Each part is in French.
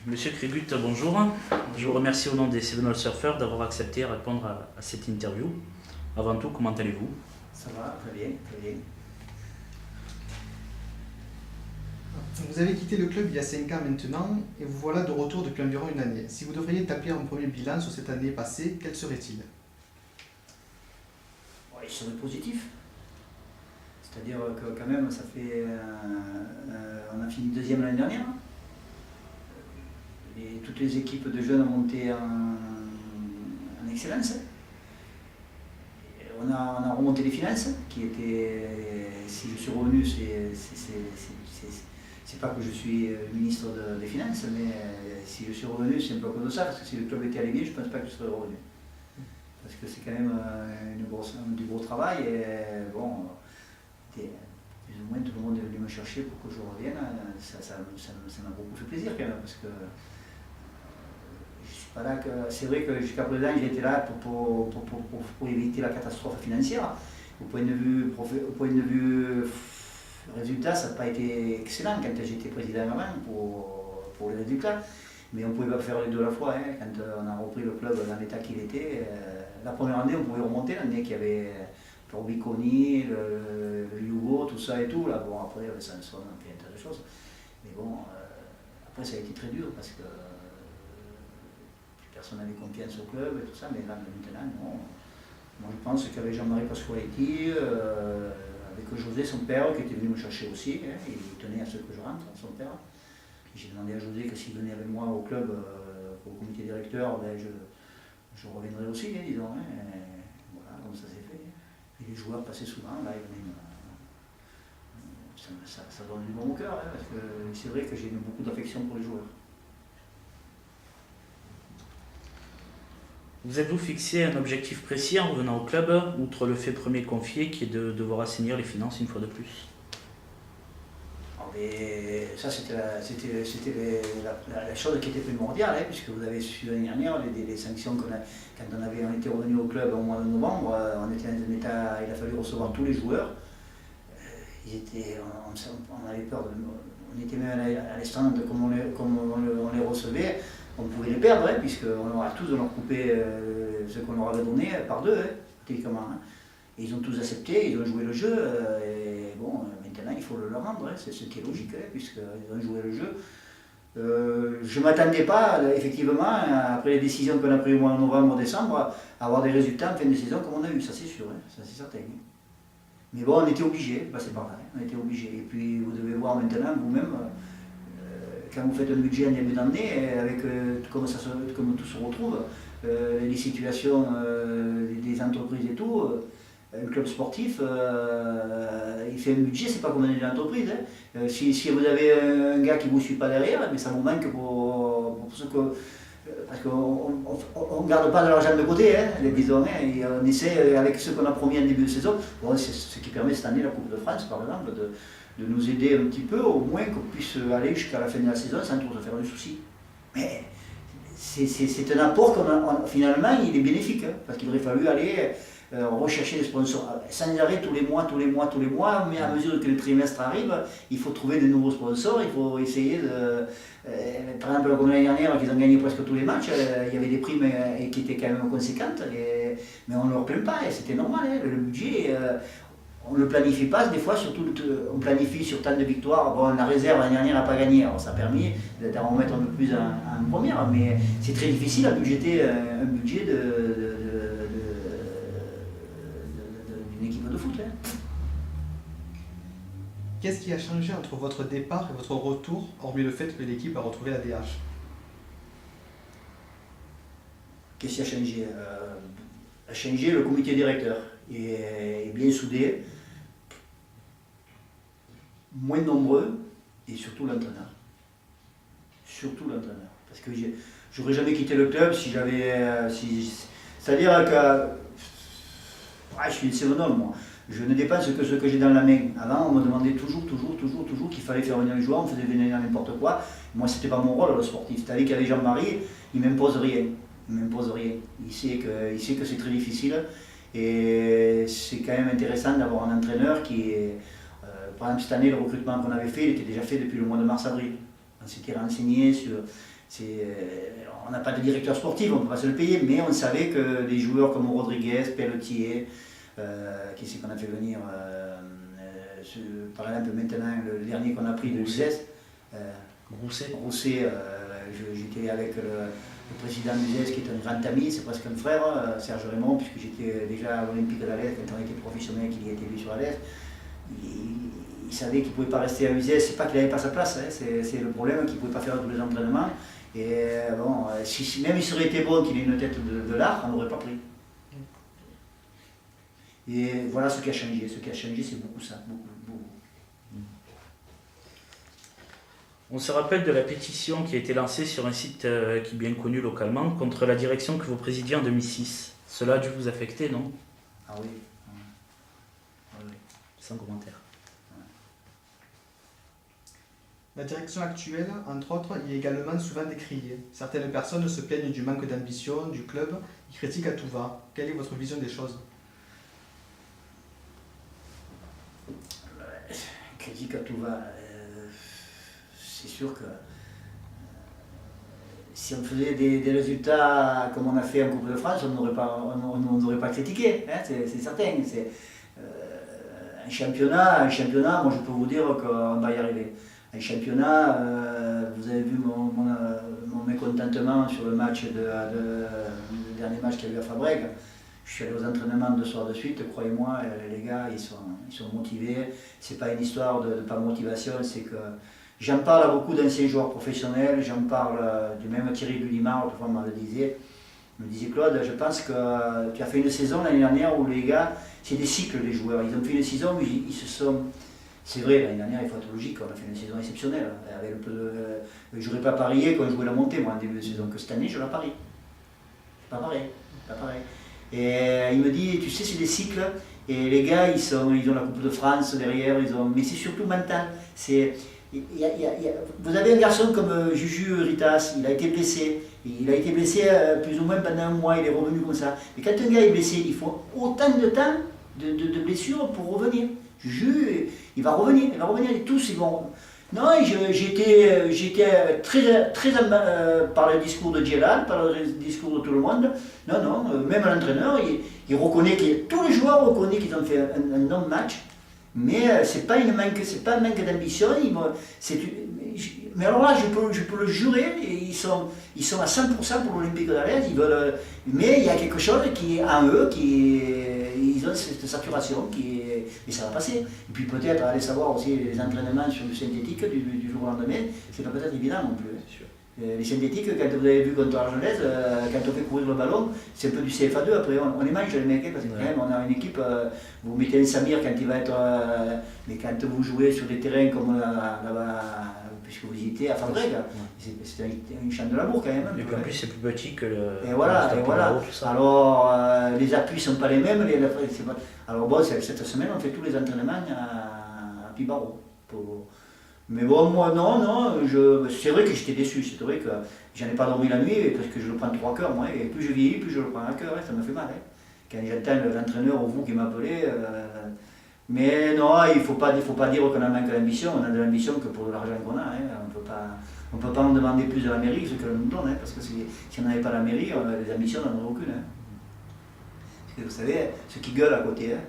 Monsieur Crégut, bonjour. Je vous remercie au nom des Seven All Surfers d'avoir accepté de répondre à cette interview. Avant tout, comment allez-vous? Ça va, très bien, très bien. Vous avez quitté le club il y a 5 ans maintenant et vous voilà de retour depuis environ une année. Si vous devriez établir un premier bilan sur cette année passée, quel serait-il? Ouais, il serait positif. C'est-à-dire que quand même, ça fait. On a fini deuxième l'année dernière. Toutes les équipes de jeunes ont monté en excellence. Et on a remonté les finances, qui étaient. Si je suis revenu, c'est pas que je suis ministre des Finances, mais si je suis revenu, c'est un peu à cause de ça, parce que si le club était allé bien, je ne pense pas que je serais revenu. Parce que c'est quand même du gros travail, et bon, plus ou moins tout le monde est venu me chercher pour que je revienne. Ça m'a beaucoup fait plaisir quand même, parce que je suis pas là que. C'est vrai que jusqu'à présent, j'ai été là pour éviter la catastrophe financière. Au point de vue résultat, ça n'a pas été excellent quand j'étais président avant pour les résultats. Mais on ne pouvait pas faire les deux à la fois. Hein. Quand on a repris le club dans l'état qu'il était, la première année, on pouvait remonter. L'année qu'il y avait Torbiconi, le Yugo, tout ça et tout. Là, bon, après, il y avait Sanson, puis un tas de choses. Mais bon, après, ça a été très dur parce que personne n'avait confiance au club et tout ça. Mais là, maintenant, non. Moi, je pense qu'avec Jean-Marie Pasqualetti, avec José, son père, qui était venu me chercher aussi, hein, il tenait à ce que je rentre, son père. J'ai demandé à José que s'il venait avec moi au club, au comité directeur, ben je reviendrais aussi, hein, disons. Hein, et voilà, comme ça s'est fait. Et les joueurs passaient souvent, là, ils venaient ça donne du bon au cœur, hein, parce que c'est vrai que j'ai beaucoup d'affection pour les joueurs. Vous êtes-vous fixé un objectif précis en revenant au club, outre le fait premier confié qui est de devoir assainir les finances une fois de plus? Mais ça, c'était la chose qui était primordiale, hein, puisque vous avez su l'année dernière les sanctions quand on était revenu au club au mois de novembre, on était dans un état, il a fallu recevoir tous les joueurs. On avait peur, on était même à l'instant, comme on les recevait, on pouvait les perdre, hein, puisqu'on aura tous de leur couper ce qu'on leur avait donné par deux, hein, techniquement. Hein. Et ils ont tous accepté, ils ont joué le jeu, et bon, maintenant il faut le leur rendre, hein, c'est ce qui est logique, hein, puisqu'ils ont joué le jeu. Je ne m'attendais pas, effectivement, après les décisions qu'on a prises au mois de novembre-décembre, à avoir des résultats en fin de saison comme on a eu, ça c'est sûr, hein, ça c'est certain. Mais bon, on était obligés de passer par là, hein, on était obligés. Et puis vous devez voir maintenant vous-même, quand vous faites un budget en début d'année, avec comme tout se retrouve, les situations des entreprises et tout, un club sportif, il fait un budget, c'est pas comme une entreprise. Hein. Si vous avez un gars qui ne vous suit pas derrière, mais ça vous manque pour ce que. Parce qu'on ne garde pas de l'argent de côté, hein, les bisons, hein, et on essaie, avec ce qu'on a promis en début de saison, bon, c'est ce qui permet cette année la Coupe de France, par exemple, de nous aider un petit peu, au moins qu'on puisse aller jusqu'à la fin de la saison sans trop se faire de soucis. Mais c'est un apport finalement, il est bénéfique, hein, parce qu'il aurait fallu aller rechercher des sponsors sans arrêt tous les mois, mais à mesure que le trimestre arrive, il faut trouver de nouveaux sponsors, il faut essayer de. Par exemple, comme l'année dernière, qu'ils ont gagné presque tous les matchs, il y avait des primes qui étaient quand même conséquentes, mais on ne leur plaint pas, et c'était normal, hein, le budget. On ne le planifie pas, des fois, surtout on planifie sur tant de victoires. Bon, la réserve l'année dernière n'a pas gagné, alors ça a permis d'en remettre un peu plus en première, mais c'est très difficile à budgéter un budget d'une équipe de foot. Hein. Qu'est-ce qui a changé entre votre départ et votre retour, hormis le fait que l'équipe a retrouvé la DH? Qu'est-ce qui a changé A changé le comité directeur. Est bien soudé, moins nombreux, et surtout l'entraîneur. Surtout l'entraîneur. Parce que j'aurais jamais quitté le club si j'avais. C'est-à-dire que. Je suis une Sévenol, moi. Je ne dépense que ce que j'ai dans la main. Avant, on me demandait toujours qu'il fallait faire venir les joueurs, on faisait venir n'importe quoi. Moi, c'était pas mon rôle, le sportif. C'est-à-dire qu'avec Jean-Marie, il ne m'impose rien. Il sait que c'est très difficile. Et c'est quand même intéressant d'avoir un entraîneur qui est. Par exemple, cette année, le recrutement qu'on avait fait, il était déjà fait depuis le mois de mars-avril. On s'était renseigné sur. On n'a pas de directeur sportif, on ne peut pas se le payer, mais on savait que des joueurs comme Rodriguez, Pelletier, qui c'est qu'on a fait venir, par exemple maintenant le dernier qu'on a pris de l'USS, Rousset, j'étais avec le président d'USS qui est un grand ami, c'est presque un frère, Serge Raymond, puisque j'étais déjà à l'Olympique de la Lez quand on était professionnel, qu'il y était lui sur la Lez. Il savait qu'il ne pouvait pas rester à USS, c'est pas qu'il n'avait pas sa place, hein, c'est le problème qu'il ne pouvait pas faire tous les entraînements. Et bon, même il serait été bon qu'il ait une tête de l'art, on n'aurait pas pris. Et voilà ce qui a changé. Ce qui a changé, c'est beaucoup ça. Beaucoup. On se rappelle de la pétition qui a été lancée sur un site qui est bien connu localement contre la direction que vous présidiez en 2006. Cela a dû vous affecter, non? Ah oui. Oui. Sans commentaire. La direction actuelle, entre autres, y est également souvent décriée. Certaines personnes se plaignent du manque d'ambition du club, ils critiquent à tout va. Quelle est votre vision des choses? Critique à tout va. C'est sûr que si on faisait des résultats comme on a fait en Coupe de France, on n'aurait pas critiqué, hein, c'est certain. Un championnat, moi je peux vous dire qu'on va y arriver. Un championnat, vous avez vu mon mécontentement sur le match le dernier match qu'il y a eu à Fabrègues. Je suis allé aux entraînements 2 soirs de suite, croyez-moi, les gars, ils sont motivés. C'est pas une histoire de pas motivation, c'est que j'en parle à beaucoup d'anciens joueurs professionnels, j'en parle du même Thierry Gullimard, autrefois me le disait. Il me disait Claude, je pense que tu as fait une saison l'année dernière où les gars, c'est des cycles les joueurs. Ils ont fait une saison où ils se sont. C'est vrai, l'année dernière, il faut être logique, on a fait une saison exceptionnelle. Avec un peu je n'aurais pas parié quand je jouais la montée, moi, en début de saison, que cette année, je la parie. Pas pareil. Et il me dit, tu sais, c'est des cycles, et les gars, ils ont la Coupe de France derrière, mais c'est surtout mental. Vous avez un garçon comme Juju Ritas, il a été blessé. Il a été blessé plus ou moins pendant un mois, il est revenu comme ça. Mais quand un gars est blessé, il faut autant de temps de blessure pour revenir. Juju, il va revenir, et tous ils vont. Non, j'étais très par le discours de Djelal, par le discours de tout le monde. Non, même l'entraîneur, il reconnaît tous les joueurs reconnaissent qu'ils ont fait un non-match, mais c'est pas un manque d'ambition. Mais alors là, je peux le jurer, ils sont à 100% pour l'Olympique de la Lez, mais il y a quelque chose qui est en eux, ils ont cette saturation et ça va passer. Et puis peut-être aller savoir aussi les entraînements sur du synthétique du jour au lendemain, c'est pas peut-être évident non plus. Les synthétiques, quand vous avez vu contre Argelès, quand on fait courir le ballon, c'est un peu du CFA2, après on les mange les mecs, parce que quand même on a une équipe, vous mettez un Samir quand il va être, mais quand vous jouez sur des terrains comme là-bas, puisque vous y étiez à Fabrègues, c'est un champ de labour quand même. Et puis en plus c'est plus petit que le... Et voilà. Alors les appuis ne sont pas les mêmes, alors bon, cette semaine on fait tous les entraînements à Pibaro. Mais bon, moi, non, c'est vrai que j'étais déçu, c'est vrai que j'en ai pas dormi la nuit parce que je le prends 3 cœurs, moi, et plus je vieillis, plus je le prends à cœur, ça me fait mal. Hein. Quand j'entends l'entraîneur ou vous qui m'appelez, mais non, il faut pas dire qu'on a manque d'ambition, on a de l'ambition que pour de l'argent qu'on a, hein. On peut pas en demander plus de la mairie que ce qu'elle nous donne, hein, parce que si on n'avait pas la mairie, les ambitions n'en aurait aucune. Hein. Parce que vous savez, ceux qui gueulent à côté, hein,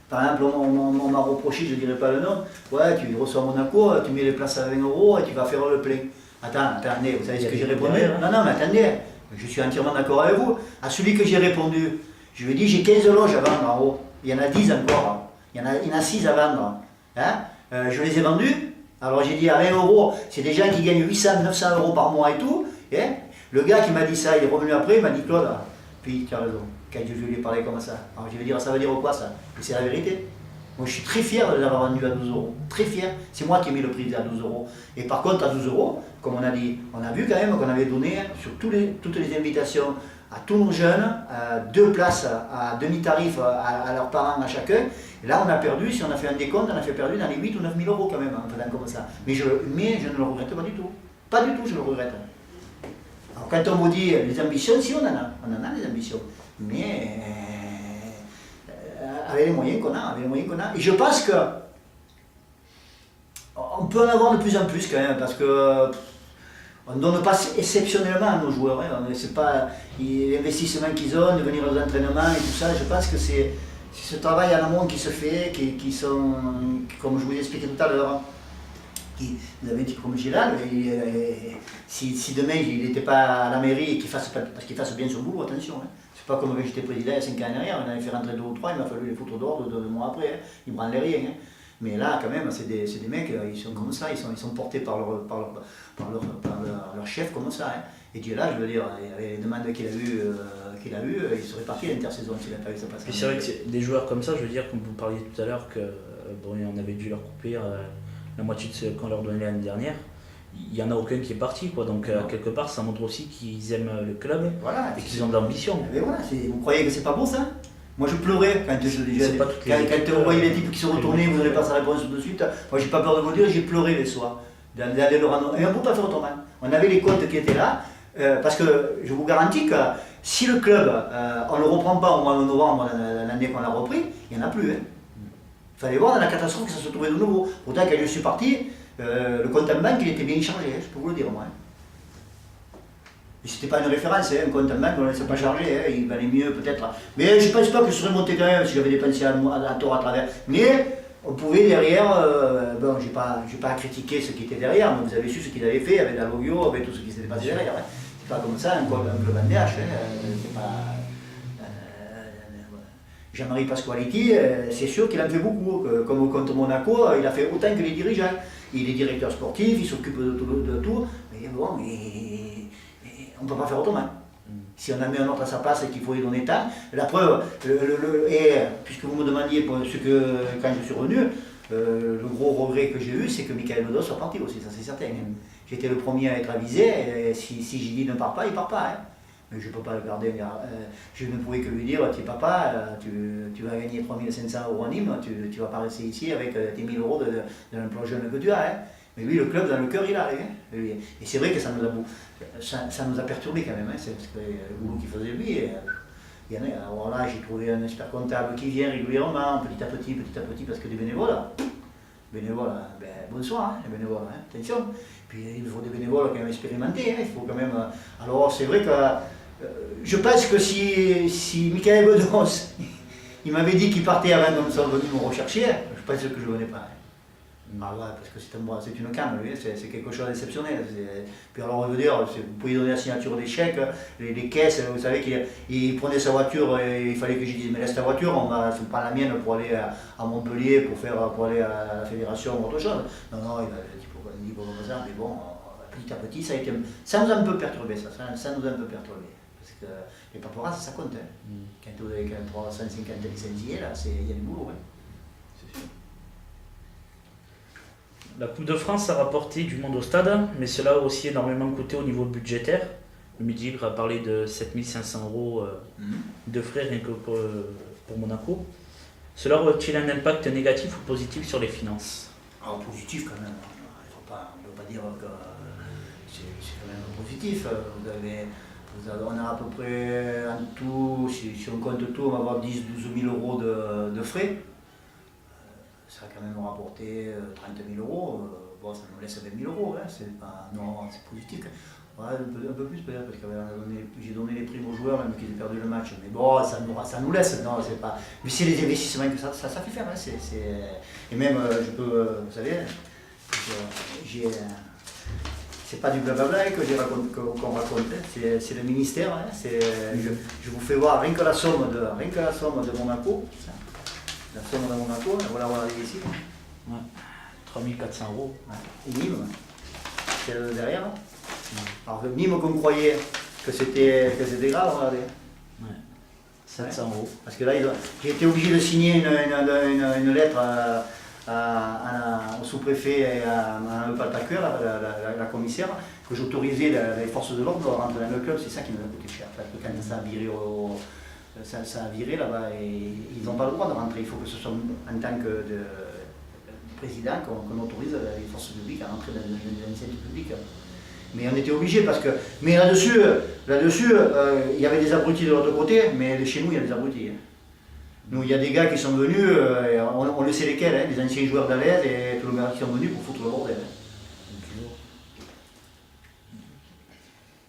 par exemple, on m'a reproché, je ne dirais pas le nom, ouais, tu reçois Monaco, tu mets les places à 20 € et tu vas faire le plein. Attendez, vous savez ce que j'ai répondu? Non, mais attendez, je suis entièrement d'accord avec vous. À celui que j'ai répondu, je lui ai dit, j'ai 15 loges à vendre en haut, il y en a 10 encore, il y en a 6 à vendre. Hein, je les ai vendus, alors j'ai dit à 20 €, c'est des gens qui gagnent 800, 900 € par mois et tout. Hein. Le gars qui m'a dit ça, il est revenu après, il m'a dit, Claude, puis tu as raison. Quand je lui ai parlé comme ça. Alors je vais dire, ça veut dire quoi ça? Mais c'est la vérité. Moi je suis très fier de l'avoir vendu à 12 €. Très fier. C'est moi qui ai mis le prix à 12 €. Et par contre à 12 €, comme on a dit, on a vu quand même qu'on avait donné sur toutes les invitations à tous nos jeunes, 2 places à demi-tarif à leurs parents à chacun. Et là on a perdu, si on a fait un décompte, on a fait perdu dans les 8 ou 9 000 € quand même, en faisant comme ça. Mais je ne le regrette pas du tout. Pas du tout je le regrette. Alors quand on vous dit les ambitions, si on en a les ambitions. Mais avec les moyens qu'on a, Et je pense que on peut en avoir de plus en plus quand même, parce que On ne donne pas exceptionnellement à nos joueurs. Hein. C'est pas l'investissement qu'ils ont, de venir aux entraînements et tout ça. Je pense que c'est ce travail en amont qui se fait, qui sont, comme je vous ai expliqué tout à l'heure, vous avez dit comme Gérald, si demain il n'était pas à la mairie et qu'il fasse bien son boulot, attention. Hein. C'est pas comme quand j'étais président il y a 5 ans en arrière, on avait fait rentrer 2 ou 3, il m'a fallu les foutre dehors 2 mois après. Hein. Ils ne branlaient rien. Hein. Mais là, quand même, c'est des mecs, ils sont comme ça, ils sont portés par leur chef comme ça. Hein. Et Dieu là, je veux dire, avec les demandes qu'il a eues, il serait parti à l'intersaison s'il n'a pas eu sa passe. Puis c'est vrai que des joueurs comme ça, je veux dire, comme vous parliez tout à l'heure, que on avait dû leur couper la moitié de ce qu'on leur donnait l'année dernière. Il n'y en a aucun qui est parti, quoi. Donc quelque part, ça montre aussi qu'ils aiment le club voilà, et qu'ils ont de l'ambition. Mais voilà, vous croyez que c'est pas beau ça? Moi je pleurais quand on voyait les types qui se retournaient, vous n'avez pas sa réponse tout de suite. Moi j'ai pas peur de vous dire, j'ai pleuré les soirs. D'aller le rendre. Et on ne peut pas faire autrement. On avait les comptes qui étaient là, parce que je vous garantis que si le club, on ne le reprend pas au mois de novembre, l'année qu'on l'a repris, il n'y en a plus. Hein. Il fallait voir dans la catastrophe que ça se trouvait de nouveau. Pourtant, quand je suis parti, le compte en banque il était bien chargé, hein, je peux vous le dire moi. Hein. C'était pas une référence, hein, un compte en banque, on ne laissait pas charger, hein, il valait mieux peut-être. Mais je ne pense pas que je serais monté quand même si j'avais dépensé à tort à travers. Mais on pouvait derrière, bon, j'ai pas à critiquer ce qui était derrière, mais vous avez su ce qu'ils avaient fait avec la Logio, avec tout ce qui s'était passé derrière. Hein. C'est pas comme ça un club en DH, hein, c'est pas. Jean-Marie Pasqualetti, c'est sûr qu'il en fait beaucoup, comme au compte Monaco, il a fait autant que les dirigeants. Il est directeur sportif, il s'occupe de tout, mais bon, on ne peut pas faire autrement. Si on en met un autre à sa place et qu'il faut lui donner tant, la preuve, puisque vous me demandiez quand je suis revenu, le gros regret que j'ai eu, c'est que Michael Bedos soit parti aussi, ça c'est certain. J'étais le premier à être avisé, et si j'ai dit ne part pas, il ne part pas. Hein. Mais je ne peux pas le garder, je ne pouvais que lui dire, tu papa, tu vas gagner 3500 € à Nîmes, tu vas pas rester ici avec tes 1000 € de l'emploi jeune que tu as. Hein. Mais lui, le club, dans le cœur, il a. Hein. Et c'est vrai que ça nous a perturbé quand même, hein. C'est le boulot qu'il faisait lui. Alors là, j'ai trouvé un expert comptable qui vient régulièrement, petit à petit, parce que des bénévoles, bonsoir, hein, les bénévoles, hein, attention. Puis il faut des bénévoles quand même expérimentés, hein, il faut quand même. Alors c'est vrai que je pense que si Michael Bedos, il m'avait dit qu'il partait avant qu'on soit venu me rechercher, je pense que je ne venais pas. Hein. Ah ouais, parce que c'est une canne, lui, c'est quelque chose d'exceptionnel. Puis alors, je veux dire, vous pouvez donner la signature des chèques, les caisses, vous savez qu'il prenait sa voiture et il fallait que je dise, mais laisse ta voiture, je prends la mienne pour aller à Montpellier, pour aller à la fédération ou autre chose. Non, il a dit pour ça, mais bon, petit à petit, ça nous a un peu perturbé, ça nous a un peu perturbé. Parce que les paperasses, ça compte. Hein. Quand vous avez 350 licenciés, là, il y a du boulot. Hein. C'est sûr. La Coupe de France a rapporté du monde au stade, mais cela a aussi énormément coûté au niveau budgétaire. Le Midi Libre a parlé de 7500 € de frais rien que pour Monaco. Cela aurait-il un impact négatif ou positif sur les finances? Alors positif quand même, on ne peut pas dire que c'est quand même positif. On a à peu près en tout, si on compte tout, on va avoir 10-12 000 € de frais. Ça va quand même rapporter 30 000 €. Bon, ça nous laisse 20 000 €. Hein, c'est positif. Ouais, un peu plus peut-être, parce que j'ai donné les primes aux joueurs, même qu'ils aient perdu le match. Mais bon, ça nous laisse. Non, c'est pas. Mais c'est les investissements que ça fait faire. Hein, et même, je peux, vous savez, c'est pas du blablabla qu'on raconte. Hein, c'est le ministère. Hein, je vous fais voir rien que la somme de Monaco. Ça. La somme de Monaco, voilà, on va arriver ici. Ouais. 3 400 €. Ouais. Et Nîmes, c'est derrière. Alors Nîmes qu'on croyait que c'était grave, regardez. Ouais. 700 €. Parce que là, j'ai été obligé de signer une lettre au sous-préfet et à Palpacuer, la commissaire, que j'autorisais les forces de l'ordre à rentrer dans le club. C'est ça qui nous a coûté cher. Parce que quand ça a viré ça a viré là-bas et ils n'ont pas le droit de rentrer. Il faut que ce soit en tant que président qu'on autorise les forces publiques à rentrer dans les initiatives publiques. Mais on était obligé parce que. Mais là-dessus, il y avait des abrutis de l'autre côté, mais chez nous, il y a des abrutis. Nous, il y a des gars qui sont venus, on le sait lesquels, hein, les anciens joueurs d'Alaise et tous les gars qui sont venus pour foutre le bordel.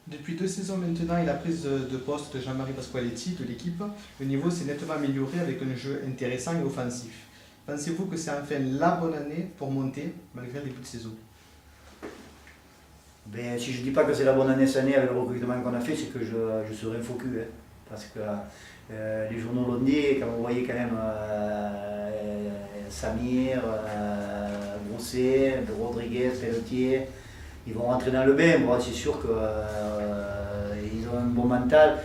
Depuis 2 saisons maintenant et la prise de poste de Jean-Marie Pasqualetti de l'équipe, le niveau s'est nettement amélioré avec un jeu intéressant et offensif. Pensez-vous que c'est enfin la bonne année pour monter malgré le début de saison? Ben, si je ne dis pas que c'est la bonne année cette année avec le recrutement qu'on a fait, c'est que je serais faux cul. Hein. Parce que les journaux l'ont dit, quand vous voyez quand même Samir, Brousset, Rodriguez, Pelletier, ils vont rentrer dans le bain. Bon, c'est sûr qu'ils ont un bon mental.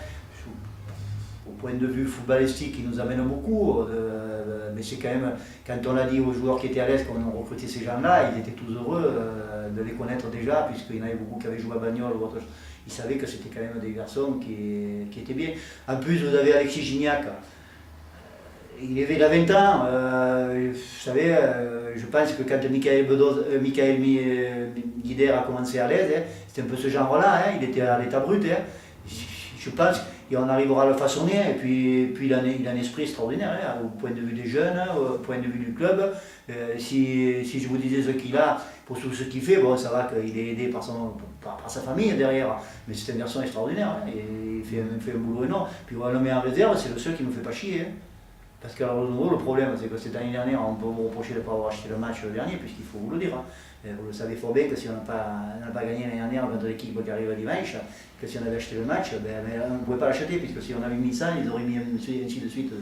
Au point de vue footballistique, ils nous amènent beaucoup. Mais c'est quand même, quand on a dit aux joueurs qui étaient à l'aise qu'on a recruté ces gens-là, ils étaient tous heureux de les connaître déjà, puisqu'il y en avait beaucoup qui avaient joué à Bagnoles ou autre chose. Ils savaient que c'était quand même des garçons qui étaient bien. En plus, vous avez Alexis Gignac. Il a 20 ans. Vous savez, je pense que quand Michael Guider a commencé à l'aise, hein, c'était un peu ce genre-là. Hein, il était à l'état brut. Hein. Je pense qu'on arrivera à le façonner. Et puis il a un esprit extraordinaire, hein, au point de vue des jeunes, au point de vue du club. Si je vous disais ce qu'il a pour tout ce qu'il fait, bon, ça va qu'il est aidé par sa famille derrière. Mais c'est un garçon extraordinaire. Hein, et il fait un boulot énorme. Puis on le met en réserve, c'est le seul qui ne nous fait pas chier. Hein. Parce que le problème, c'est que cette année dernière, on peut vous reprocher de ne pas avoir acheté le match dernier, puisqu'il faut vous le dire. Hein. Vous le savez fort bien que si on n'a pas gagné l'année dernière contre l'équipe qui arrive dimanche, que si on avait acheté le match, on ne pouvait pas l'acheter, puisque si on avait mis ça, ils auraient mis ainsi de suite.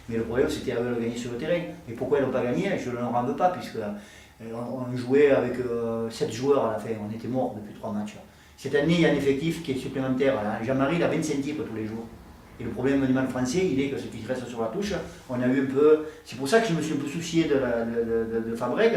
Mais le problème, c'était à eux de gagner sur le terrain. Et pourquoi ils n'ont pas gagné? Je ne leur en veux pas, puisque on jouait avec 7 joueurs à la fin, on était morts depuis 3 matchs. Cette année, il y a un effectif qui est supplémentaire. Jean-Marie, il a 25 titres tous les jours. Et le problème du mal français, il est que ce qui reste sur la touche, on a eu un peu. C'est pour ça que je me suis un peu soucié de Fabreg,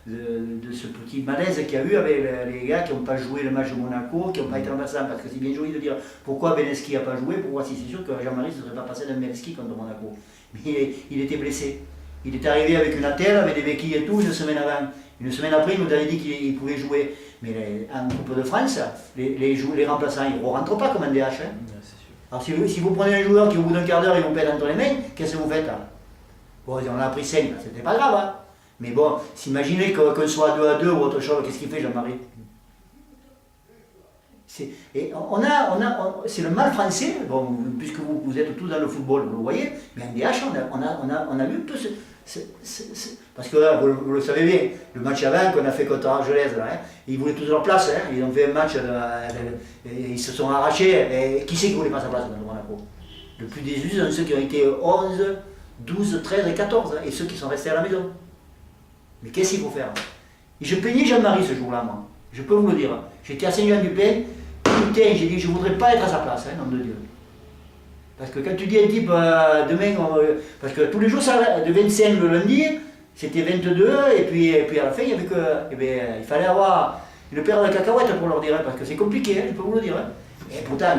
de ce petit malaise qu'il y a eu avec les gars qui n'ont pas joué le match de Monaco, qui n'ont pas été remplaçants. Parce que c'est bien joli de dire pourquoi Beneski n'a pas joué, pourquoi si c'est sûr que Jean-Marie ne serait pas passé d'un Beneski contre Monaco. Mais il était blessé. Il est arrivé avec une attelle, avec des béquilles et tout, une semaine avant. Une semaine après, il nous avait dit qu'il pouvait jouer. Mais en Coupe de France, les remplaçants, ils ne rentrent pas comme un DH. Hein. Alors si vous prenez un joueur qui au bout d'un quart d'heure il vous pète entre les mains, qu'est-ce que vous faites là? Bon, on a pris 5, c'était pas grave. Hein. Mais bon, s'imaginez qu'on soit à 2 ou autre chose, qu'est-ce qu'il fait Jean-Marie? C'est le mal français, bon, puisque vous êtes tous dans le football, vous le voyez, mais en DH, on a vu tout parce que là, vous le savez bien, le match avant qu'on a fait contre Argelès, là, hein, ils voulaient tous leur place, hein, ils ont fait un match, ils se sont arrachés, et qui c'est qui voulait pas sa place dans Monaco? Le plus déçu, c'est ceux qui ont été 11, 12, 13 et 14, hein, et ceux qui sont restés à la maison. Mais qu'est-ce qu'il faut faire? Et je peignais Jean-Marie ce jour-là, moi, je peux vous le dire. J'étais à Saint-Jean-du-Pin, putain, j'ai dit, je voudrais pas être à sa place, hein, nom de Dieu. Parce que quand tu dis à un type, demain, parce que tous les jours, ça, de 25 le lundi, c'était 22, et puis à la fin, il y avait que, il fallait avoir le père de la cacahuète pour leur dire, hein, parce que c'est compliqué, hein, je peux vous le dire. Hein. Et pourtant,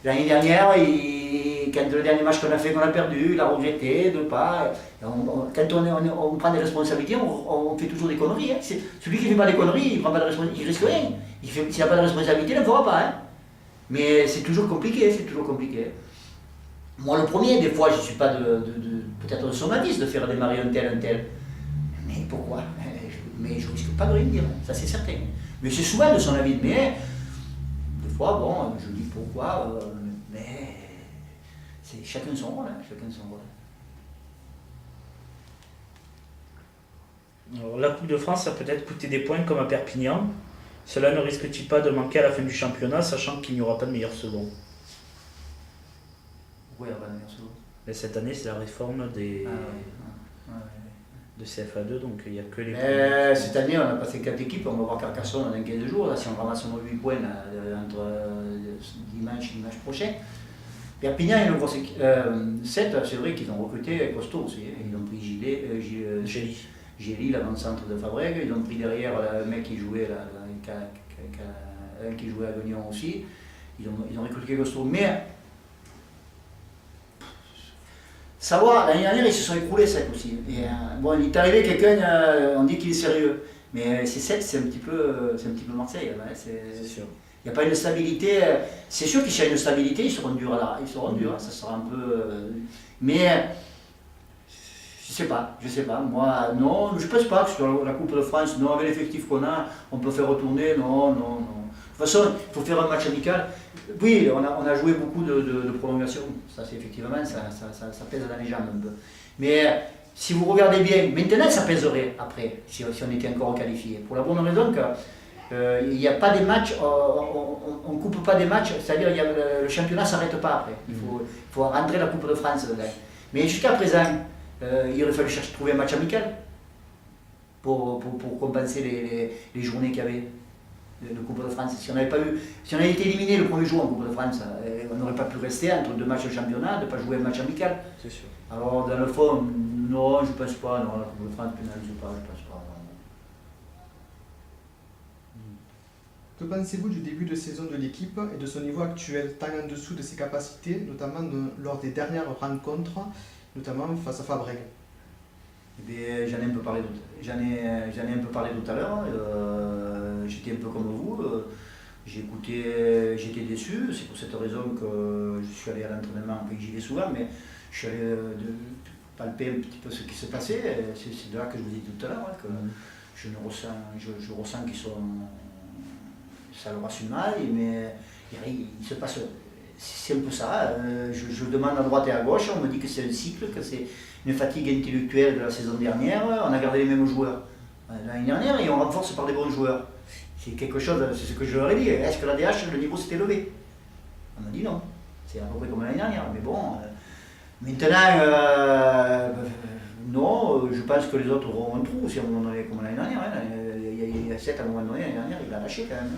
l'année dernière, quand le dernier match qu'on a fait, qu'on a perdu, il a regretté de pas. Quand on prend des responsabilités, on fait toujours des conneries. Hein. Celui qui ne fait pas des conneries, il risque rien. S'il n'a pas de responsabilité, il ne le fera pas. Hein. Mais c'est toujours compliqué, c'est toujours compliqué. Moi, le premier, des fois, je ne suis pas peut-être un sommatiste de faire démarrer un tel. Mais pourquoi? Mais je ne risque pas de rien dire, ça c'est certain. Mais c'est souvent de son avis. Mais des fois, bon, je dis pourquoi, mais c'est chacun son rôle. Hein, chacun son rôle. Alors, la Coupe de France, ça peut être coûté des points comme à Perpignan. Cela ne risque-t-il pas de manquer à la fin du championnat, sachant qu'il n'y aura pas de meilleur second? Oui, il n'y aura pas de meilleur second. Mais cette année, c'est la réforme de CFA2, donc il n'y a que les points. Cette année, on a passé 4 équipes, on va voir Carcassonne dans 15 jours. Là, si on ramasse nos 8 points là, entre dimanche et dimanche prochain. Perpignan, il y a une grosse équipe. 7, c'est vrai qu'ils ont recruté costaud aussi. Hein. Ils ont pris Gély, l'avant-centre de Fabreg. Ils ont pris derrière le mec qui jouait là. Un qui jouait à Guignon aussi, ils ont recruté costaud, mais savoir, l'année dernière ils se sont écroulés secs aussi. Et, bon, il est arrivé quelqu'un, on dit qu'il est sérieux, mais c'est sec, c'est un petit peu Marseille. Hein, c'est sûr. Il n'y a pas une stabilité, c'est sûr qu'il y a une stabilité, ils seront durs, ça sera un peu. Mais je sais pas, moi non, je pense pas que sur la Coupe de France, non, avec l'effectif qu'on a, on peut faire retourner, non. toute façon, il faut faire un match amical. Oui, on a joué beaucoup de prolongations, ça c'est effectivement, ça pèse dans les jambes un peu. Mais si vous regardez bien, maintenant ça pèserait après, si on était encore qualifié. Pour la bonne raison qu'il n'y a pas des matchs, on ne coupe pas des matchs, c'est-à-dire le championnat ne s'arrête pas après. Il faut rentrer la Coupe de France dedans. Mais jusqu'à présent, il aurait fallu trouver un match amical pour compenser les journées qu'il y avait de Coupe de France. Si on avait été éliminé le premier jour en Coupe de France, on n'aurait pas pu rester entre deux matchs de championnat, de ne pas jouer un match amical. C'est sûr. Alors dans le fond, non, je ne pense pas, non, la Coupe de France pénalise pas, je ne pense pas. Que pensez-vous du début de saison de l'équipe et de son niveau actuel, tant en dessous de ses capacités, notamment lors des dernières rencontres, notamment face à Fabrègues? J'en ai un peu parlé tout à l'heure. J'étais un peu comme vous. J'étais déçu. C'est pour cette raison que je suis allé à l'entraînement. Enfin, j'y vais souvent, mais je suis allé palper un petit peu ce qui se passait. C'est de là que je vous dis tout à l'heure que je ressens qu'ils sont. Ça leur a su mal, mais il se passe. C'est un peu ça. Je demande à droite et à gauche, on me dit que c'est un cycle, que c'est une fatigue intellectuelle de la saison dernière. On a gardé les mêmes joueurs l'année dernière et on renforce par des bons joueurs. C'est quelque chose, c'est ce que je leur ai dit. Est-ce que la DH, le niveau s'est élevé? On m'a dit non. C'est à peu près comme l'année dernière. Mais bon, maintenant, non, je pense que les autres auront un trou aussi à un moment donné, comme l'année dernière. Il y a 7 à un moment donné, l'année dernière, il a lâché quand même.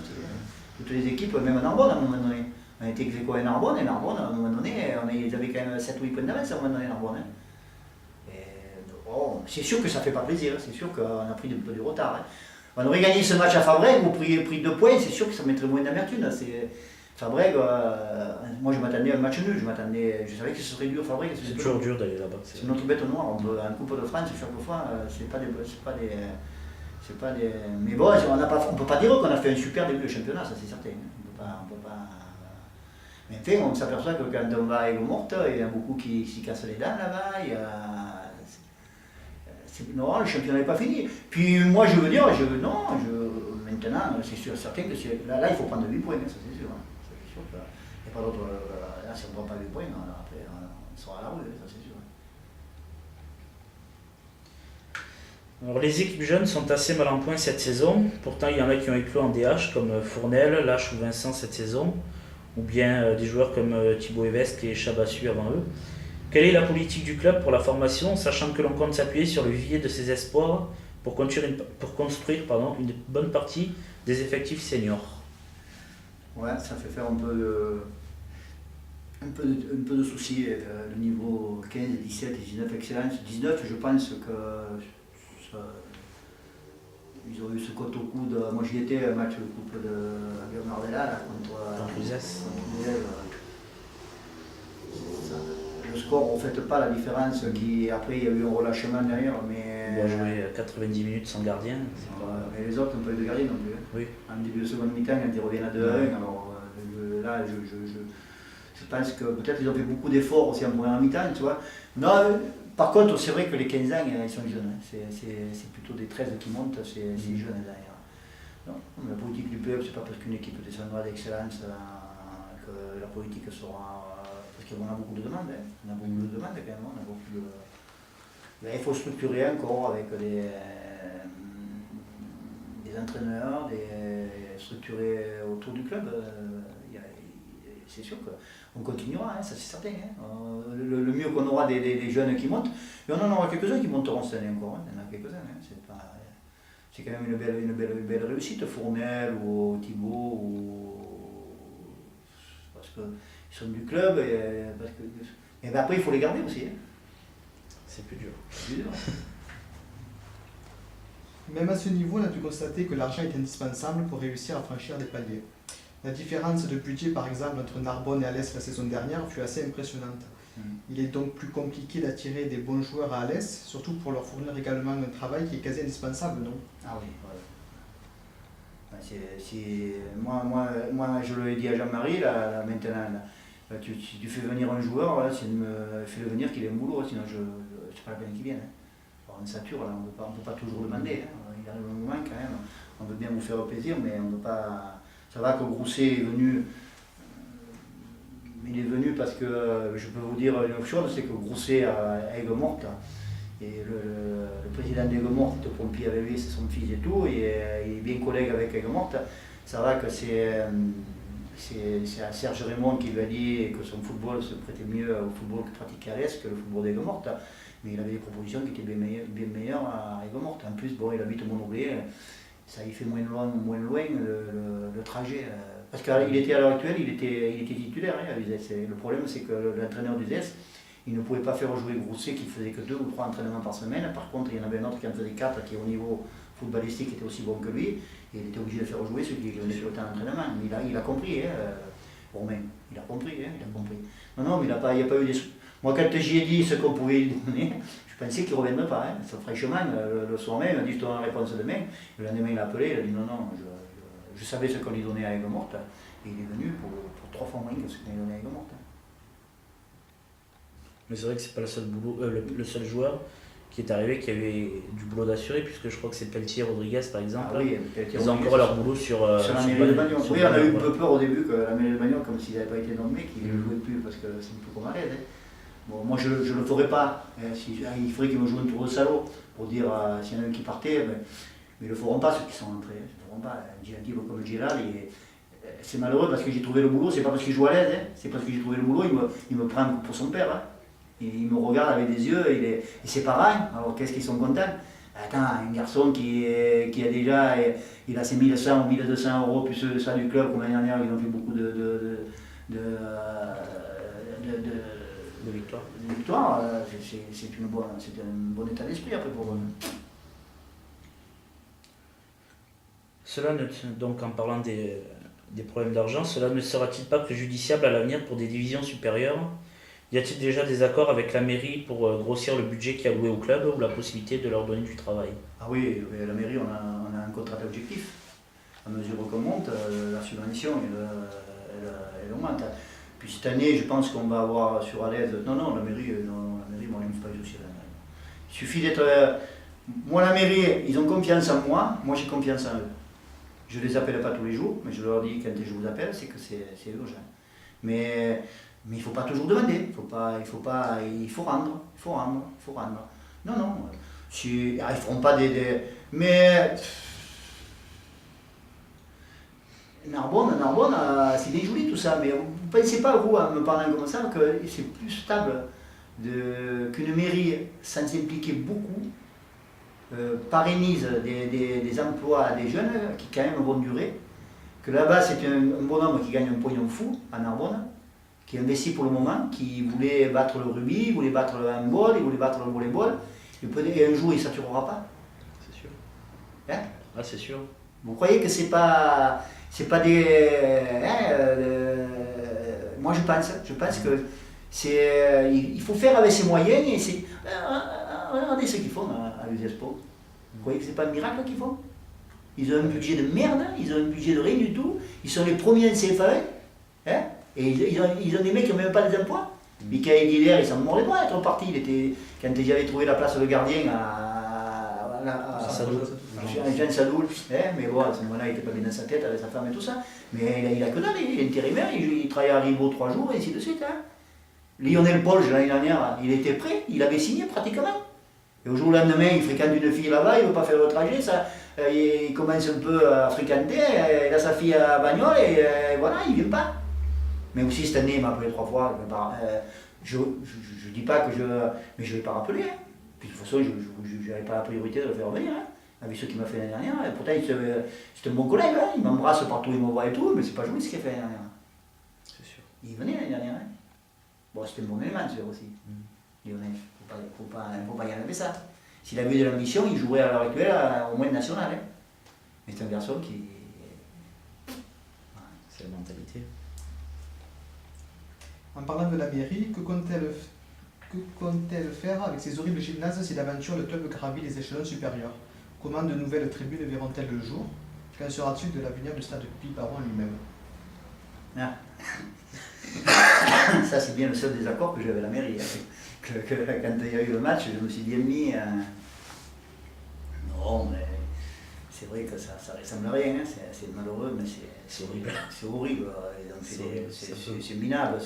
Toutes les équipes, même à Narbonne à un moment donné. On a été ex aequo à Narbonne, et Narbonne, à un moment donné, ils avaient quand même 7 ou 8 points d'avance à un moment donné, Narbonne. Bon, c'est sûr que ça ne fait pas plaisir, c'est sûr qu'on a pris un peu du retard. On aurait gagné ce match à Fabrègues ou pris 2 points, c'est sûr que ça mettrait moins d'amertume. Fabrègues, moi je m'attendais à un match nul, je savais que ce serait dur Fabrègues. C'est toujours dur d'aller là-bas. C'est notre bête noire, en Coupe de France, chaque fois, c'est pas des. Mais bon, on ne peut pas dire qu'on a fait un super début de championnat, ça c'est certain. On peut pas. Mais enfin, on s'aperçoit que quand on va à Aigues-Mortes, il y en a beaucoup qui s'y cassent les dents là-bas. Non, le championnat n'est pas fini. Puis moi je veux dire, maintenant, c'est sûr, certain que là il faut prendre 8 points, ça c'est sûr. C'est sûr qu'il n'y a pas d'autre. Là, si on ne prend pas 8 points, après on sera à la rue, ça c'est sûr. Alors, les équipes jeunes sont assez mal en point cette saison. Pourtant, il y en a qui ont éclos en DH, comme Fournel, Lache ou Vincent cette saison, ou bien des joueurs comme Thibaut Evesque et Chabassu avant eux. Quelle est la politique du club pour la formation, sachant que l'on compte s'appuyer sur le vivier de ses espoirs pour construire une bonne partie des effectifs seniors? Ouais, ça fait faire un peu de soucis. Le niveau 15, 17 et 19 excellence. 19, je pense que ils ont eu ce côte au coude. Moi j'y étais, un match de coupe de Bernardella contre Uzès. Le score ne reflète pas la différence après il y a eu un relâchement derrière. Il a joué 90 minutes sans gardien. Mais les autres n'ont pas eu de gardien non plus. Oui. En début de seconde mi-temps, quand ils reviennent à 2-1, alors là je pense que peut-être ils ont fait beaucoup d'efforts aussi en première mi-temps, tu vois. Non, par contre, c'est vrai que les 15 ans, ils sont jeunes. C'est plutôt des 13 qui montent, c'est jeunes derrière. Non, la politique du club, c'est pas parce qu'une équipe descendra d'excellence que la politique sera. Parce qu'on a beaucoup de demandes, hein. On a beaucoup de demandes quand même. Mais il faut structurer encore avec des entraîneurs, structurer autour du club. C'est sûr qu'on continuera, hein, ça c'est certain. Hein. Le mieux qu'on aura des jeunes qui montent, et on en aura quelques-uns qui monteront cette année encore. Hein. Il y en a quelques-uns. Hein. C'est quand même une belle réussite, Fournel ou Thibaut, parce qu'ils sont du club. Et ben après, il faut les garder aussi. Hein. C'est plus dur. Même à ce niveau, on a pu constater que l'argent est indispensable pour réussir à franchir des paliers. La différence de budget, par exemple, entre Narbonne et Alès la saison dernière fut assez impressionnante. Il est donc plus compliqué d'attirer des bons joueurs à Alès, surtout pour leur fournir également un travail qui est quasi indispensable, non? Ah oui, moi, je l'ai dit à Jean-Marie, là, maintenant, tu fais venir un joueur, là, fais-le venir qu'il ait un boulot, sinon c'est pas la peine qu'il vienne. Hein. Alors, on sature, là, on ne peut pas toujours demander. Hein. Il arrive un moment quand même, on veut bien vous faire plaisir, mais on ne peut pas. Ça va que Grousset est venu. Il est venu parce que je peux vous dire une autre chose, c'est que Grousset à Aigues-Mortes, et le président d'Aigues-Mortes, pompier avec lui, c'est son fils et tout, et il est bien collègue avec Aigues-Mortes. Ça va que c'est Serge Raymond qui lui a dit que son football se prêtait mieux au football que pratiqué à l'Est que le football d'Aigues-Mortes. Mais il avait des propositions qui étaient bien meilleures à Aigues-Mortes. En plus, bon, il habite au Montauban, ça y fait moins loin le trajet. Parce qu'il était à l'heure actuelle, il était titulaire à l'USES. Le problème, c'est que l'entraîneur d'USES, il ne pouvait pas faire jouer Grousset qui faisait que 2 ou 3 entraînements par semaine. Par contre, il y en avait un autre qui en faisait 4, qui au niveau footballistique était aussi bon que lui. Et il était obligé de faire jouer ceux qui venaient sur le temps d'entraînement. Mais il a compris, Romain. Il a compris. Non, mais il n'y a pas eu des... Moi, quand j'y ai dit ce qu'on pouvait lui donner, je pensais qu'il ne reviendrait pas. Franchement, le soir même, il m'a dit je te donne la réponse demain. Le lendemain, il a appelé, il a dit non, je savais ce qu'on lui donnait à Aigues-Mortes. Et il est venu pour 3 fois moins que ce qu'on lui donnait à Aigues-Mortes. Mais c'est vrai que c'est pas le seul joueur qui est arrivé qui avait du boulot d'assuré, puisque je crois que c'est Pelletier Rodriguez par exemple. Ah oui, ils ont encore leur boulot sur la mairie de Bagnols. Oui, on a eu un peu peur au début que la mairie de Bagnols, comme s'il n'avait pas été nommé, qu'il ne jouait plus parce que c'est un peu comme à l'aide. Bon, moi je ne le ferai pas. Il faudrait qu'ils me jouent un tour de salaud pour dire s'il y en a un qui partait. Mais ils ne le feront pas ceux qui sont entrés. Ils ne le feront pas. Un gentil comme Gérald, c'est malheureux parce que j'ai trouvé le boulot. C'est pas parce qu'il joue à l'aide, c'est parce que j'ai trouvé le boulot. Il me prend pour son père. Il me regarde avec des yeux et c'est pareil. Alors qu'est-ce qu'ils sont contents? Attends, un garçon qui a déjà, il a ses 1100 ou 1200 euros plus ça du club, comme l'année dernière, ils ont fait beaucoup de victoires. C'est un bon état d'esprit après pour eux. Donc en parlant des problèmes d'argent, cela ne sera-t-il pas préjudiciable à l'avenir pour des divisions supérieures? Y a-t-il déjà des accords avec la mairie pour grossir le budget qui est alloué au club ou la possibilité de leur donner du travail? Ah oui, la mairie, on a un contrat d'objectif. À mesure qu'on monte, la subvention, elle augmente. Puis cette année, je pense qu'on va avoir sur à l'aise. Non, la mairie, moi, elle ne me fait pas aussi. Il suffit d'être. Moi, la mairie, ils ont confiance en moi j'ai confiance en eux. Je ne les appelle pas tous les jours, mais je leur dis quand je vous appelle, c'est que c'est urgent. Mais il ne faut pas toujours demander, il faut rendre. Non, ils ne feront pas mais Narbonne, c'est bien joli tout ça, mais vous ne pensez pas, vous, en me parlant comme ça, que c'est plus stable qu'une mairie sans s'impliquer beaucoup, pérennise des emplois des jeunes qui quand même vont durer, que là-bas c'est un bonhomme qui gagne un pognon fou à Narbonne, qui investit pour le moment, qui voulait battre le rugby, il voulait battre le handball, il voulait battre le volleyball, et un jour il ne saturera pas. C'est sûr. Hein? Ah, c'est sûr. Vous croyez que c'est pas des... moi je pense que il faut faire avec ses moyens et c'est... regardez ce qu'ils font à l'USESPO. Vous croyez que c'est pas un miracle qu'ils font? Ils ont un budget de merde, ils ont un budget de rien du tout, ils sont les premiers en CFAE, hein? Et ils ont des mecs qui n'ont même pas des emplois. Michael Guiller, il s'en mord les doigts d'être parti. Quand j'avais trouvé la place de gardien à Jean Sadoul, mais bon, à ce moment-là, il n'était pas bien dans sa tête avec sa femme et tout ça. Mais il a que dalle, il est intérimaire, il travaille à Ribot 3 jours et ainsi de suite. Lionel Polge, l'année dernière, il était prêt, il avait signé pratiquement. Et au jour au lendemain, il fréquente une fille là-bas, il ne veut pas faire le trajet, il commence un peu à fréquenter, il a sa fille à Bagnols et voilà, il ne vient pas. Mais aussi cette année, il m'a appelé 3 fois. Je ne dis pas que mais je ne vais pas rappeler. Hein. Puis de toute façon, je n'avais pas la priorité de le faire venir. Hein, avec ceux qui m'a fait l'année dernière. Et pourtant, c'est un bon collègue. Hein. Il m'embrasse partout, il m'envoie et tout. Mais c'est pas joué ce qu'il a fait l'année dernière. C'est sûr. Il venait l'année dernière. Hein. Bon, c'était un bon élément, celui-là aussi. Lyonnais. Il ne faut pas y enlever ça. S'il avait de l'ambition, il jouerait à l'heure actuelle au moins national. Hein. Mais c'est un garçon qui... C'est la mentalité. En parlant de la mairie, que compte-t-elle faire avec ces horribles gymnases si d'aventure le club gravit les échelons supérieurs? Comment de nouvelles tribunes verront-elles le jour? Qu'en sera-t-il de l'avenir du stade Piparon lui-même? Ah. Ça, c'est bien le seul désaccord que j'avais avec la mairie. Quand il y a eu le match, je me suis bien mis... Non, mais c'est vrai que ça ressemble à rien, hein. C'est malheureux, mais c'est horrible. C'est horrible, c'est minable,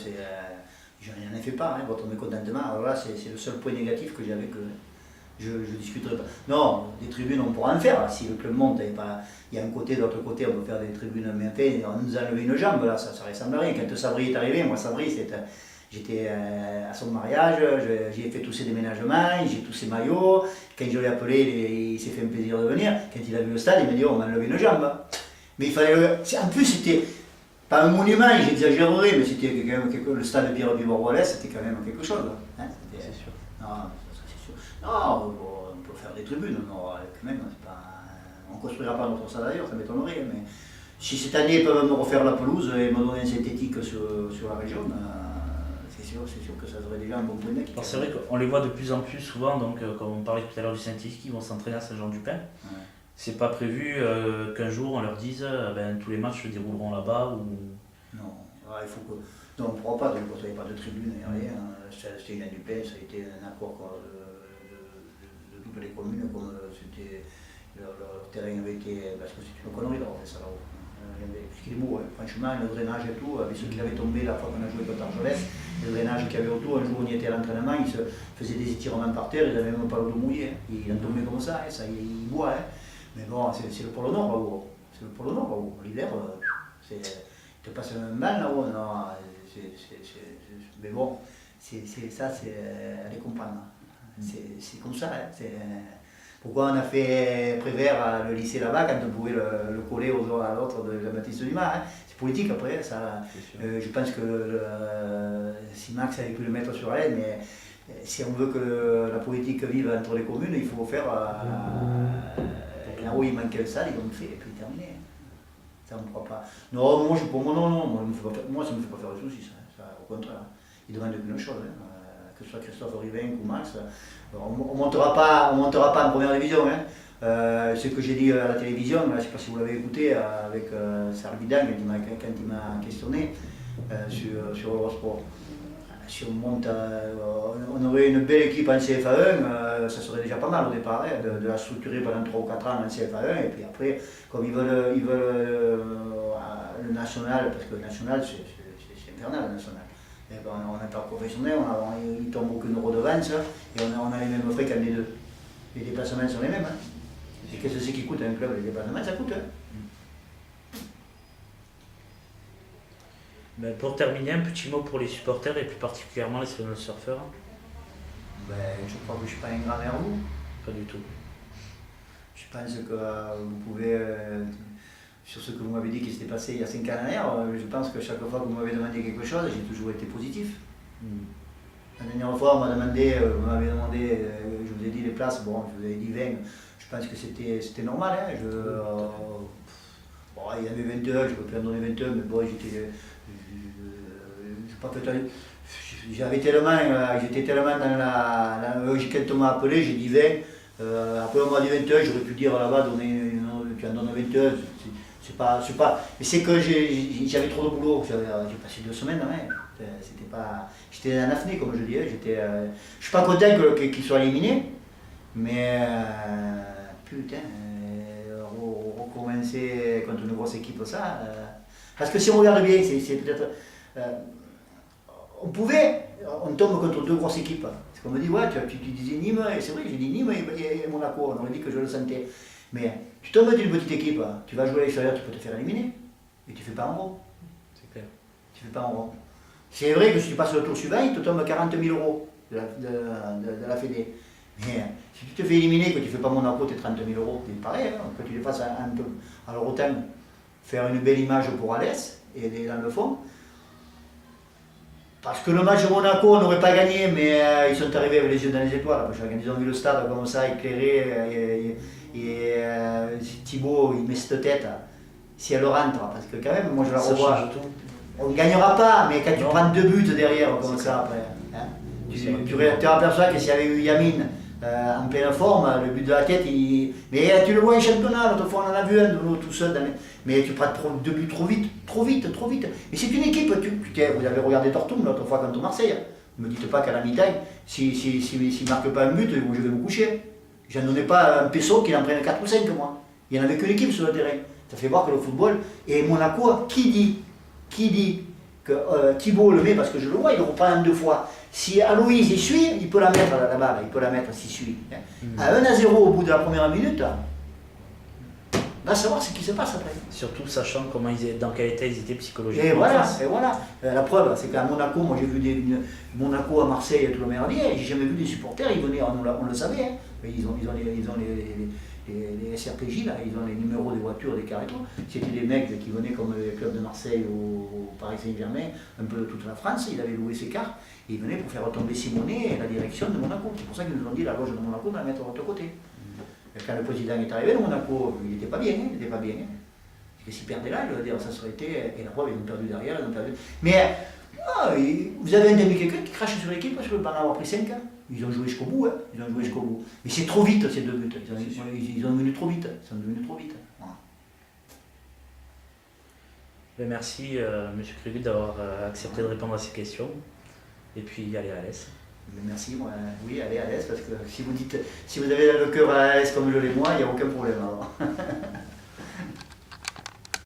je n'en ai fait pas, hein, votre mécontentement. Alors là, c'est le seul point négatif que j'ai avec eux. Je discuterai pas. Non, des tribunes, on pourra en faire. Si le club monte, il y a un côté, de l'autre côté, on peut faire des tribunes. Mais enfin, on nous a enlevé une jambe, là, ça ressemble à rien. Quand Sabri est arrivé, moi, Sabri, j'étais à son mariage, j'ai fait tous ses déménagements, j'ai tous ses maillots. Quand je l'ai appelé, il s'est fait un plaisir de venir. Quand il a vu le stade, il m'a dit on m'a enlevé une jambe. Mais il fallait. En plus, c'était pas un monument, j'exagérerais, mais c'était quand même le stade de Pierre-Viborrois, c'était quand même quelque chose. Hein, c'est sûr. Non, ça c'est sûr. Non, on peut faire des tribunes, quand même, on ne construira pas notre stade d'ailleurs, ça m'étonnerait. Mais si cette année ils peuvent me refaire la pelouse et me donner un synthétique sur la région, c'est sûr que ça serait déjà un bon point d'acquis. C'est vrai qu'on les voit de plus en plus souvent, donc comme on parlait tout à l'heure du synthétique, ils vont s'entraîner à Saint-Jean-du-Pin. Ouais. C'est pas prévu qu'un jour on leur dise tous les matchs se dérouleront là-bas ou... Non, il faut que... Non, on ne pourra pas, il n'y pas de tribune, il n'y a rien. C'était une ANUP, ça a été un accord de toutes les communes, comme c'était... Leur terrain avait été... Parce que c'est une connerie d'avoir fait ça là-haut. Puisqu'il est beau, hein. Franchement, le drainage et tout, avec ce qu'il avait tombé la fois qu'on a joué contre Argelès, le drainage qu'il y avait autour, un jour on y était à l'entraînement, il se faisait des étirements par terre, il n'avait même pas l'eau mouillée, hein. Il en tombait comme ça, hein. Il boit. Hein. Mais bon, c'est le pôle Nord là-haut. C'est le pôle Nord là-haut. L'hiver, il te passe un bain là-haut. Non, mais bon, ça, c'est à les comprendre. C'est comme ça. Hein. Pourquoi on a fait Prévert le lycée là-bas quand on pouvait le coller à l'autre de Jean-Baptiste Dumas, hein. C'est politique après, ça. Je pense que si Max avait pu le mettre sur elle, mais si on veut que la politique vive entre les communes, il faut faire là où il manquait le stade, ils l'ont fait et puis terminé. Ça on ne croit pas. Non, moi ça ne me fait pas faire de soucis, ça, au contraire. Il demande qu'une chose, hein, que ce soit Christophe Rivenc ou Max. On ne montera pas en première division. Hein. Ce que j'ai dit à la télévision, je ne sais pas si vous l'avez écouté avec Sarbidan quand il m'a questionné sur Eurosport. Si on monte, on aurait une belle équipe en CFA1, ça serait déjà pas mal au départ, hein, de la structurer pendant 3 ou 4 ans en CFA1, et puis après, comme ils veulent le national, parce que le national c'est infernal le national. Et ben, on est pas professionnel, il ne tombe aucune redevance, et on a les mêmes frais qu'un des deux. Les déplacements sont les mêmes. Hein. Et qu'est-ce que c'est qui coûte un club? Les déplacements, ça coûte. Hein. Ben pour terminer, un petit mot pour les supporters et plus particulièrement les surfeurs. Ben, je crois que je ne suis pas un grand nerveux. Pas du tout. Je pense que vous pouvez, sur ce que vous m'avez dit qui s'était passé il y a 5 ans en arrière, je pense que chaque fois que vous m'avez demandé quelque chose, j'ai toujours été positif. La dernière fois, vous m'avez demandé, je vous ai dit les places, bon, je vous avais dit 20, je pense que c'était normal. Hein, bon, il y avait 21, je ne peux plus en donner 21, mais bon, j'étais tellement dans la logique quand on m'a appelé, j'ai dit 20. Après on m'a dit 21, j'aurais pu dire là-bas, tu en donnes 21. C'est pas. Mais c'est que j'avais trop de boulot. J'ai passé 2 semaines, hein. C'était pas. J'étais en apnée, comme je dis. Je suis pas content qu'il soit éliminé, mais putain, recommencer contre une grosse équipe, ça. Parce que si on regarde bien, c'est peut-être. On tombe contre 2 grosses équipes. C'est qu'on me dit, ouais, tu disais Nîmes, et c'est vrai, j'ai dit Nîmes et Monaco, on aurait dit que je le sentais. Mais tu tombes d'une petite équipe, tu vas jouer à l'extérieur, tu peux te faire éliminer, et tu ne fais pas en rond. C'est clair. Tu fais pas en rond. C'est vrai que si tu passes le tour suivant, il te tombe 40 000 euros de la Fédé. Mais si tu te fais éliminer, que tu ne fais pas Monaco, tes 30 000 euros, c'est pareil, hein, que tu les fasses un peu. Alors autant faire une belle image pour Alès, et aller dans le fond. Parce que le match de Monaco, on n'aurait pas gagné, mais ils sont arrivés avec les yeux dans les étoiles. Parce que quand ils ont vu le stade comme ça, éclairé, et Thibaut, il met cette tête, si elle rentre, parce que quand même, moi je la revois. On ne gagnera pas, mais quand tu prends 2 buts derrière, comme ça, après, hein, tu aperçois que s'il y avait eu Yamin en pleine forme, le but de la tête, mais tu le vois en championnat, l'autre fois on en a vu un de tout seul, mais tu prends 2 buts trop vite. Mais c'est une équipe, vous avez regardé Tortum l'autre fois contre Marseille. Ne me dites pas qu'à la mi-temps, s'il ne marque pas un but, je vais me coucher. J'en donnais pas un peso qu'il en prenne 4 ou 5 moi. Il n'y en avait qu'une équipe sur le terrain. Ça fait voir que le football, et Monaco, qui dit que Thibaut le met, parce que je le vois, il le reprend 2 fois. Si Aloïse il suit, il peut la mettre là-bas, il peut la mettre s'il suit. À 1-0 au bout de la première minute, va savoir ce qui se passe après. Surtout sachant dans quel état ils étaient psychologiquement. Et voilà. La preuve, c'est qu'à Monaco, moi j'ai vu Monaco à Marseille, tout le merdier, j'ai jamais vu des supporters, ils venaient, on le savait, hein. Ils ont les SRPJ, là, ils ont les numéros des voitures, des cars et tout. C'était des mecs qui venaient comme le club de Marseille au Paris Saint-Germain, un peu de toute la France, ils avaient loué ces cars, et ils venaient pour faire retomber Simonet et la direction de Monaco. C'est pour ça qu'ils nous ont dit la loge de Monaco, on va la mettre de l'autre côté. Et quand le président est arrivé de Monaco, il n'était pas bien, Et s'ils perdaient là, il va dire ça serait été. Et la preuve, ils ont perdu derrière, ils ont perdu. Mais vous avez entendu quelqu'un qui crache sur l'équipe parce que pendant avoir pris 5 ans. Ils ont joué jusqu'au bout, hein. Mais c'est trop vite ces 2 buts. Ils ont devenu trop vite. Voilà. Merci M. Krugel d'avoir accepté de répondre à ces questions. Et puis allez à l'aise. Merci, moi, oui, allez à l'aise, parce que si vous avez le cœur à l'aise comme je l'ai moi, il n'y a aucun problème alors.